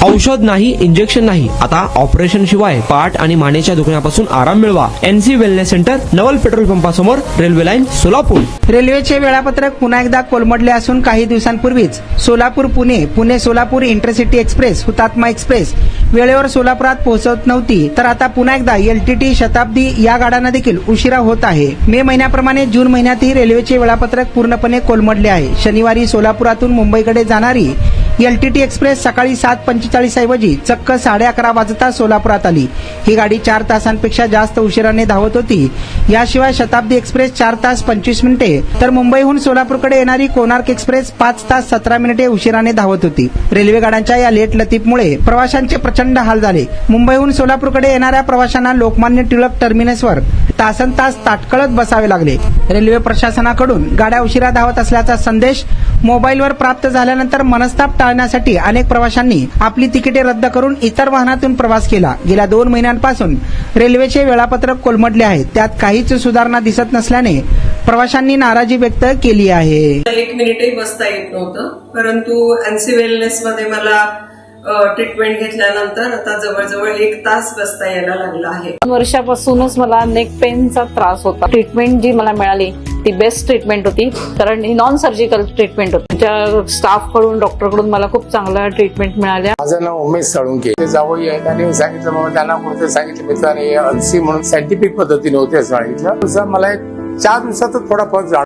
औषध नाही, इंजेक्शन नाही, आता ऑपरेशन शिवाय पाठ आणि मानेच्या दुखण्यापासून आराम मिळवा. NC वेलनेस सेंटर, नवल पेट्रोल पंपासमोर, रेल्वे लाईन, सोलापूर. रेल्वेचे वेळापत्रक पुन्हा एकदा कोलमडले असून काही दिवसांपूर्वीच सोलापूर पुणे, पुणे सोलापूर इंटरसिटी एक्सप्रेस, हुतात्मा एक्सप्रेस वेळेवर सोलापुरात पोहोचत नव्हती, तर आता पुन्हा एकदा LTT, शताब्दी या गाड्यांना देखील उशिरा होत आहे. मे महिन्याप्रमाणे जून महिन्यातही रेल्वेचे वेळापत्रक पूर्णपणे कोलमडले आहे. शनिवारी सोलापुरातून मुंबईकडे जाणारी LTT एक्सप्रेस सकाळी 7:45 ऐवजी चक्क 11:30 वाजता सोलापुरात आली. ही गाडी 4 तासांपेक्षा जास्त उशिराने धावत होती. याशिवाय शताब्दी एक्सप्रेस 4 तास 25 मिनिटे, तर मुंबईहून सोलापूरकडे येणारी कोणार्क एक्सप्रेस 5 तास 17 मिनिटे उशिराने धावत होती. रेल्वे गाड्यांच्या या लेट लतीफमुळे प्रवाशांचे प्रचंड हाल झाले. मुंबईहून सोलापूरकडे येणाऱ्या प्रवाशांना लोकमान्य टिळक टर्मिनसवर तासनतास ताटकळत बसावे लागले. रेल्वे प्रशासनाकडून गाड्या उशिरा धावत असल्याचा संदेश मोबाईलवर प्राप्त झाल्यानंतर मनस्ताप टाळण्यासाठी अनेक प्रवाशांनी आपली तिकिटे रद्द करून इतर वाहनातून प्रवास केला. गेल्या 2 महिन्यांपासून रेल्वेचे वेळापत्रक कोलमडले आहे. त्यात काहीच सुधारणा दिसत नसल्याने प्रवाशांनी नाराजी व्यक्त केली आहे. 1 मिनिटही बसता येत नव्हतं, परंतु NC वेलनेस मध्ये मला ट्रीटमेंट घेतल्यानंतर आता जवळजवळ 1 तास बसता यायला लागला आहे. 2 वर्षापासूनच मला नेक पेनचा त्रास होता. ट्रीटमेंट जी मला मिळाली ती बेस्ट ट्रीटमेंट होती, कारण ही नॉन सर्जिकल ट्रीटमेंट होती. त्या स्टाफ कडून, डॉक्टर कडून मला खूप चांगल्या ट्रीटमेंट मिळाल्या. माझं नाव उमेश साळुंके. ते जावई आहेत आणि सांगितलं बाबा त्यांना कुठे सांगितलं मित्राने NC म्हणून सायंटिफिक पद्धतीने होते असं सांगितलं. मला 4 दिवसातच थोडा फरक